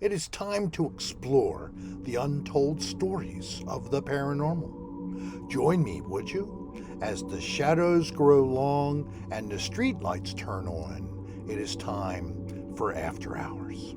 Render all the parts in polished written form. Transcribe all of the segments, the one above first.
It is time to explore the untold stories of the paranormal. Join me, would you? As the shadows grow long and the streetlights turn on, it is time for After Hours.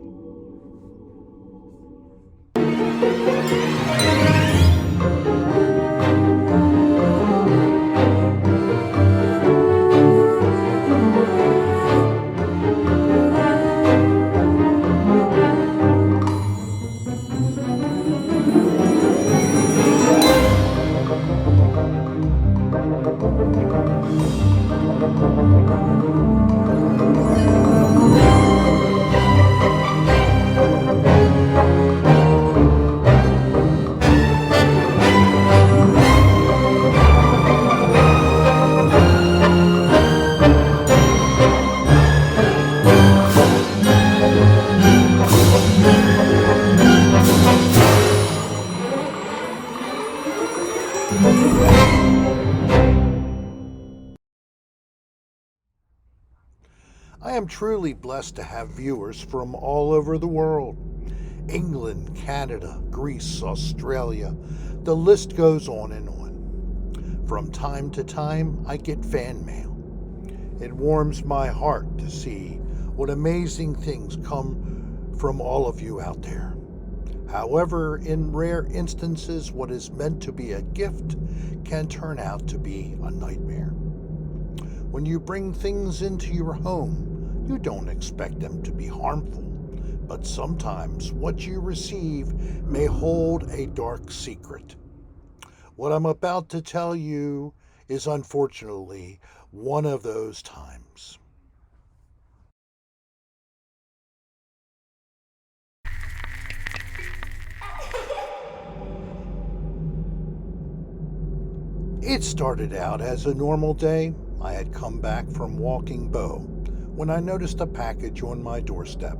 I am truly blessed to have viewers from all over the world. England, Canada, Greece, Australia, the list goes on and on. From time to time, I get fan mail. It warms my heart to see what amazing things come from all of you out there. However, in rare instances, what is meant to be a gift can turn out to be a nightmare. When you bring things into your home, you don't expect them to be harmful, but sometimes what you receive may hold a dark secret. What I'm about to tell you is unfortunately one of those times. It started out as a normal day. I had come back from walking Bow when I noticed a package on my doorstep.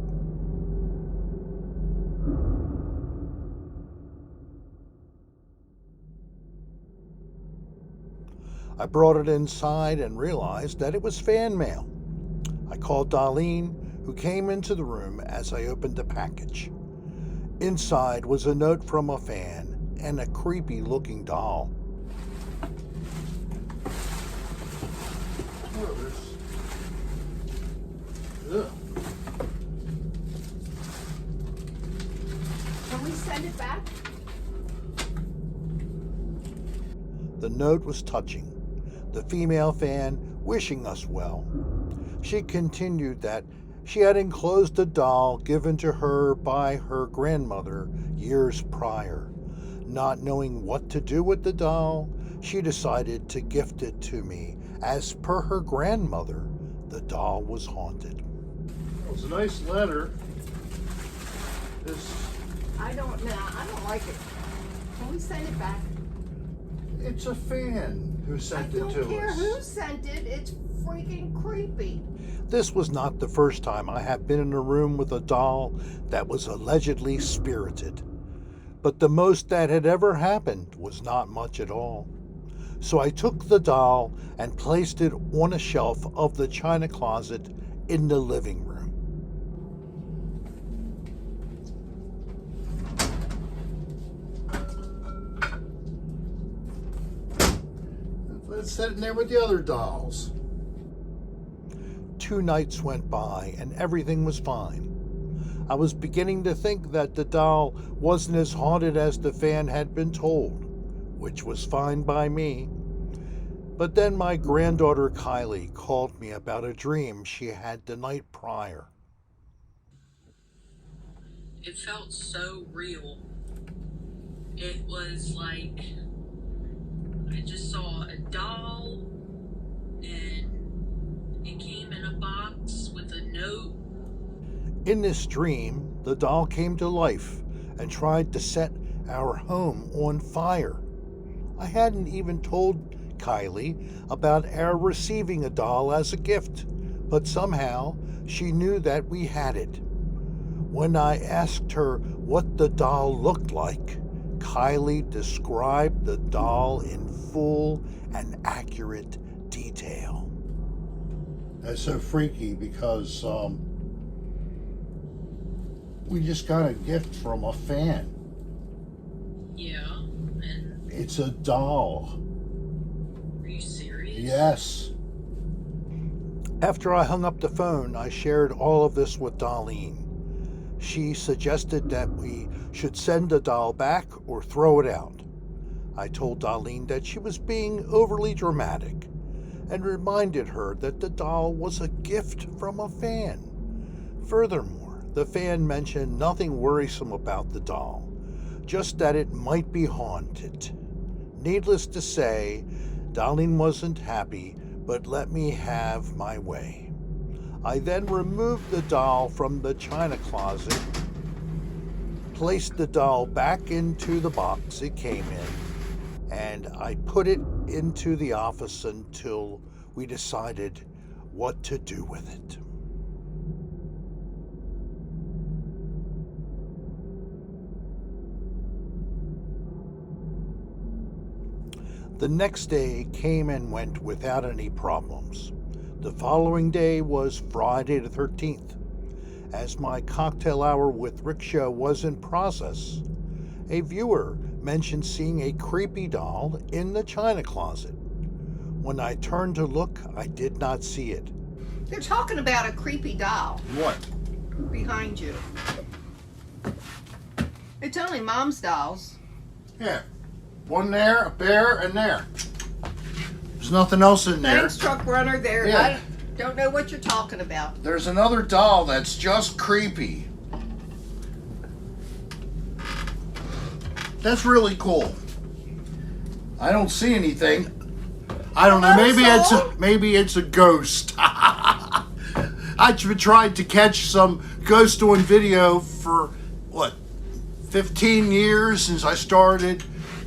I brought it inside and realized that it was fan mail. I called Darlene, who came into the room as I opened the package. Inside was a note from a fan and a creepy looking doll. Can we send it back? The note was touching. The female fan wishing us well. She continued that she had enclosed a doll given to her by her grandmother years prior. Not knowing what to do with the doll, she decided to gift it to me. As per her grandmother, the doll was haunted. It was a nice letter. This, I don't like it. Can we send it back? it's a fan who sent it to us. I don't care who sent it. It's freaking creepy. This was not the first time I have been in a room with a doll that was allegedly spirited. But the most that had ever happened was not much at all. So I took the doll and placed it on a shelf of the china closet in the living room. Let's set it in there with the other dolls. 2 nights went by and everything was fine. I was beginning to think that the doll wasn't as haunted as the fan had been told, which was fine by me. But then my granddaughter Kylie called me about a dream she had the night prior. It felt so real. It was like I just saw a doll and it came in a box with a note. In this dream, the doll came to life and tried to set our home on fire. I hadn't even told Kylie about our receiving a doll as a gift, but somehow she knew that we had it. When I asked her what the doll looked like, Kylie described the doll in full and accurate detail. That's so freaky because We just got a gift from a fan. Yeah, and It's a doll. are you serious? Yes. After I hung up the phone, I shared all of this with Darlene. She suggested that we should send the doll back or throw it out. I told Darlene that she was being overly dramatic and reminded her that the doll was a gift from a fan. Furthermore, the fan mentioned nothing worrisome about the doll, just that it might be haunted. Needless to say, Darlene wasn't happy, but let me have my way. I then removed the doll from the china closet, placed the doll back into the box it came in, and I put it into the office until we decided what to do with it. The next day came and went without any problems. The following day was Friday the 13th. As my cocktail hour with Rickshaw was in process, a viewer mentioned seeing a creepy doll in the china closet. When I turned to look, I did not see it. They're talking about a creepy doll What? behind you. It's only Mom's dolls. Yeah. One there, a bear, and there. There's nothing else in there. Thanks, truck runner. There. Yeah. I don't know what you're talking about. There's another doll that's just creepy. That's really cool. I don't see anything. I don't know. Hello, Maybe it's a ghost. I've tried to catch some ghost on video for 15 years since I started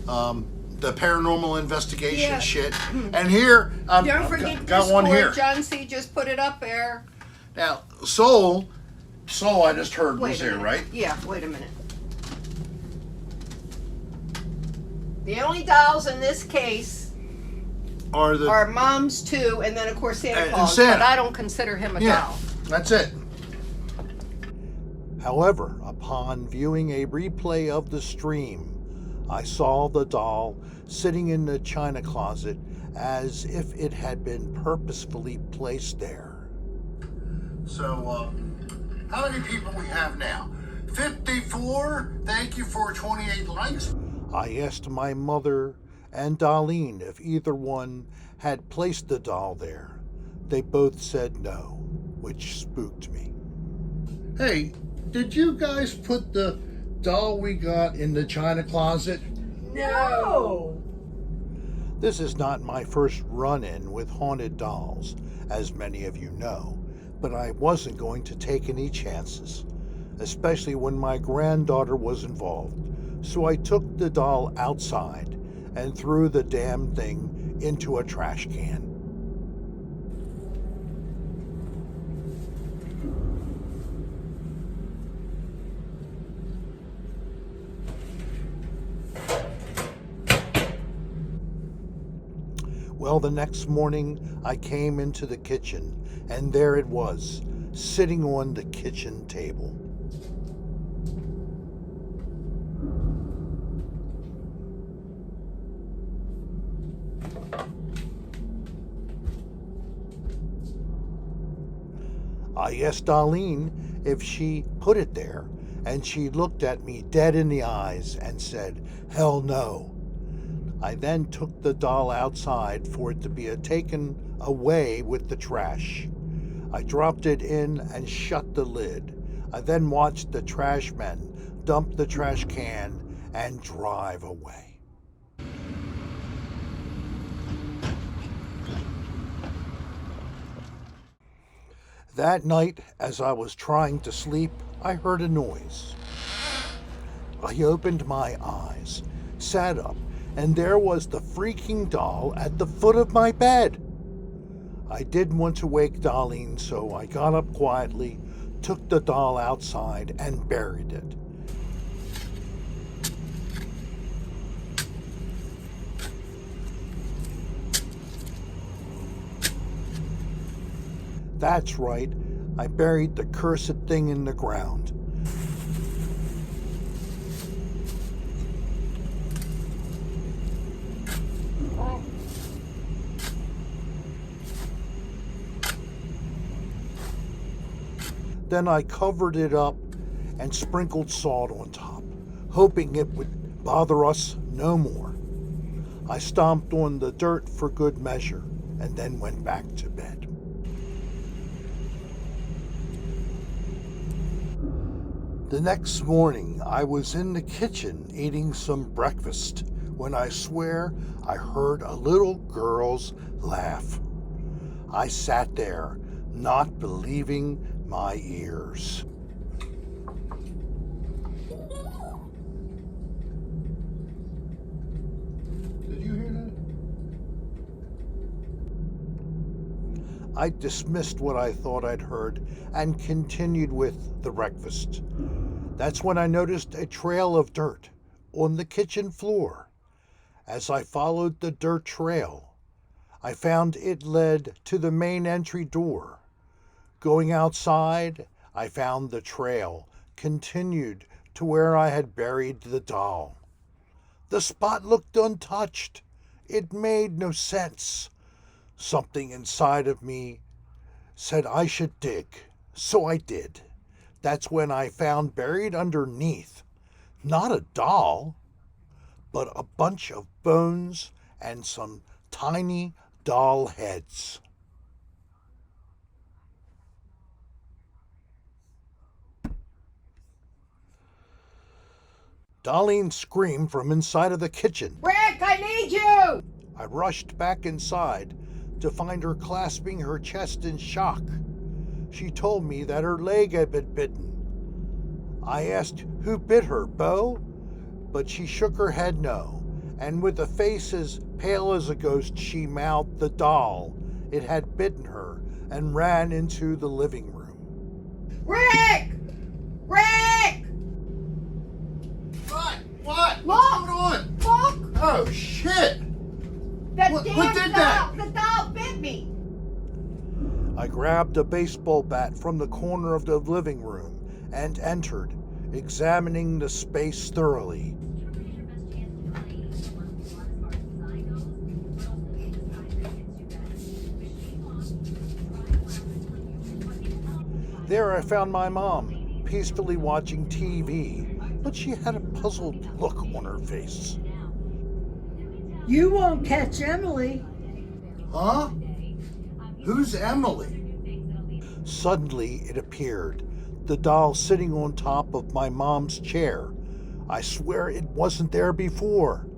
the paranormal investigation Yeah. shit. And here Don't forget got one here. John C. just put it up there. Now, Soul, I just heard was a here, minute. right? Yeah, wait a minute. The only dolls in this case are Mom's too, and then of course Santa And Claus. Santa. But I don't consider him a Yeah, doll. that's it. However, upon viewing a replay of the stream, I saw the doll sitting in the china closet as if it had been purposefully placed there. So, how many people we have now? 54. Thank you for 28 likes. I asked my mother and Darlene if either one had placed the doll there. They both said no, which spooked me. Hey, did you guys put the doll we got in the china closet? No. This is not my first run-in with haunted dolls, as many of you know, but I wasn't going to take any chances, especially when my granddaughter was involved. So I took the doll outside and threw the damn thing into a trash can. Well, the next morning I came into the kitchen, and there it was, sitting on the kitchen table. I asked Darlene if she put it there, and she looked at me dead in the eyes and said, "Hell no." I then took the doll outside for it to be taken away with the trash. I dropped it in and shut the lid. I then watched the trash men dump the trash can and drive away. That night, as I was trying to sleep, I heard a noise. I opened my eyes, sat up, and there was the freaking doll at the foot of my bed. I didn't want to wake Darlene, so I got up quietly, took the doll outside, and buried it. That's right, I buried the cursed thing in the ground. Then I covered it up and sprinkled salt on top, hoping it would bother us no more. I stomped on the dirt for good measure and then went back to bed. The next morning, I was in the kitchen eating some breakfast when I swear I heard a little girl's laugh. I sat there, not believing my ears. Did you hear that? I dismissed what I thought I'd heard and continued with the breakfast. That's when I noticed a trail of dirt on the kitchen floor. As I followed the dirt trail, I found it led to the main entry door. Going outside, I found the trail continued to where I had buried the doll. The spot looked untouched. It made no sense. Something inside of me said I should dig, so I did. That's when I found buried underneath, not a doll, but a bunch of bones and some tiny doll heads. Darlene screamed from inside of the kitchen. Rick, I need you! I rushed back inside to find her clasping her chest in shock. She told me that her leg had been bitten. I asked who bit her, Bo? But she shook her head no, and with a face as pale as a ghost, she mouthed the doll. It had bitten her and ran into the living room. Rick! Rick! What? Look! What's going on? Look! Oh, shit! That What damn did doll! that? The doll bit me! I grabbed a baseball bat from the corner of the living room and entered, examining the space thoroughly. There I found my mom, peacefully watching TV, but she had a puzzled look on her face. You won't catch Emily. Huh? Who's Emily? Suddenly it appeared, the doll sitting on top of my mom's chair. I swear it wasn't there before.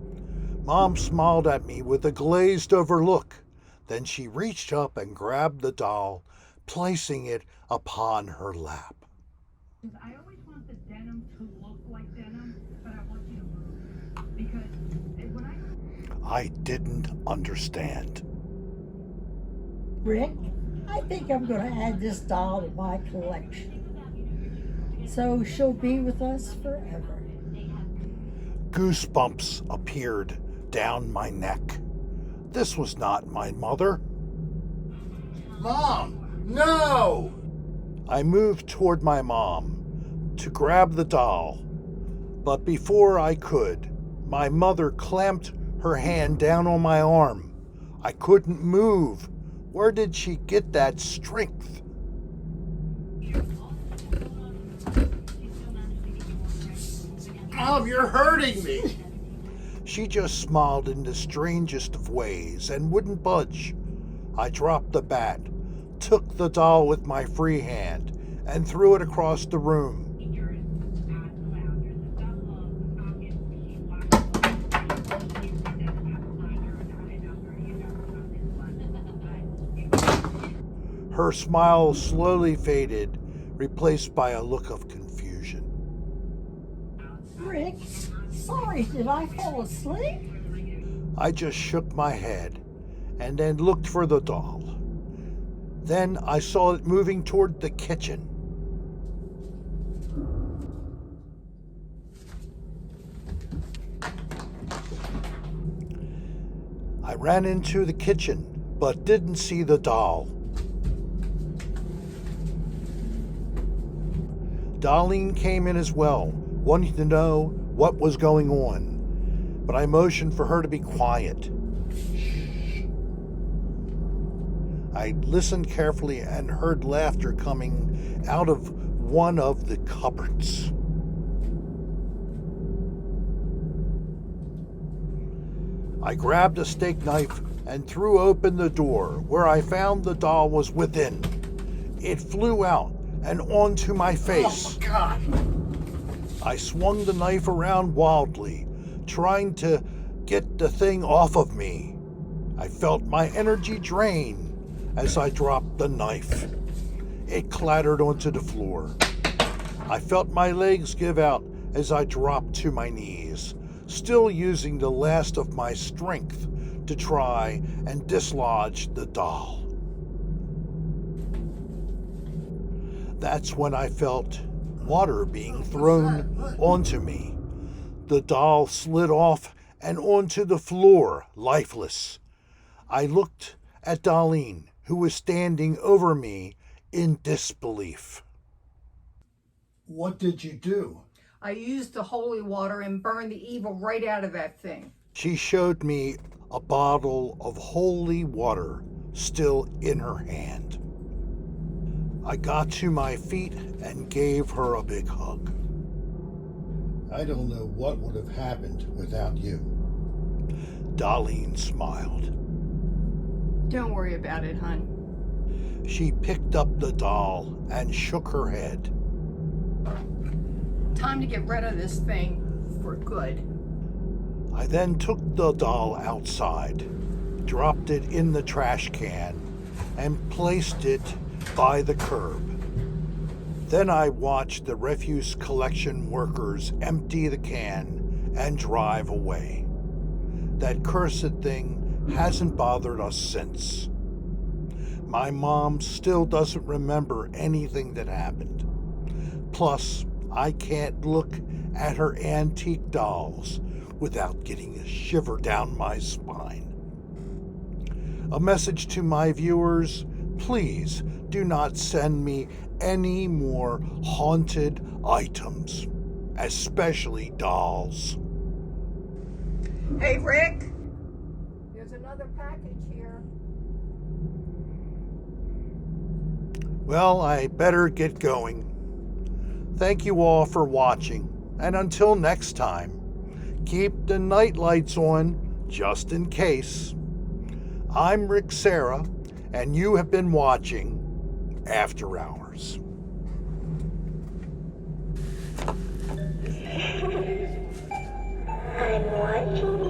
Mom smiled at me with a glazed over look. Then she reached up and grabbed the doll, placing it upon her lap. I always want the denim to look like denim, but I want you to move. Because when I didn't understand. Rick, I think I'm going to add this doll to my collection. So she'll be with us forever. Goosebumps appeared down my neck. This was not my mother. Mom, no! I moved toward my mom to grab the doll, but before I could, my mother clamped her hand down on my arm. I couldn't move. Where did she get that strength? Mom, you're hurting me! She just smiled in the strangest of ways and wouldn't budge. I dropped the bat, took the doll with my free hand, and threw it across the room. Her smile slowly faded, replaced by a look of confusion. Rick, sorry, did I fall asleep? I just shook my head and then looked for the doll. Then I saw it moving toward the kitchen. I ran into the kitchen, but didn't see the doll. Darlene came in as well, wanting to know what was going on, but I motioned for her to be quiet. I listened carefully and heard laughter coming out of one of the cupboards. I grabbed a steak knife and threw open the door, where I found the doll was within. It flew out and onto my face. Oh, God. I swung the knife around wildly, trying to get the thing off of me. I felt my energy drain as I dropped the knife. It clattered onto the floor. I felt my legs give out as I dropped to my knees, still using the last of my strength to try and dislodge the doll. That's when I felt water being thrown onto me. The doll slid off and onto the floor, lifeless. I looked at Darlene, who was standing over me in disbelief. What did you do? I used the holy water and burned the evil right out of that thing. She showed me a bottle of holy water still in her hand. I got to my feet and gave her a big hug. I don't know what would have happened without you. Darlene smiled. Don't worry about it, hon. She picked up the doll and shook her head. Time to get rid of this thing for good. I then took the doll outside, dropped it in the trash can, and placed it by the curb. Then I watched the refuse collection workers empty the can and drive away. That cursed thing hasn't bothered us since. My mom still doesn't remember anything that happened. Plus, I can't look at her antique dolls without getting a shiver down my spine. A message to my viewers: please do not send me any more haunted items, especially dolls. Hey, Rick. There's another package here. Well, I better get going. Thank you all for watching, and until next time, keep the night lights on just in case. I'm Rick Serra, and you have been watching After Hours. I'm watching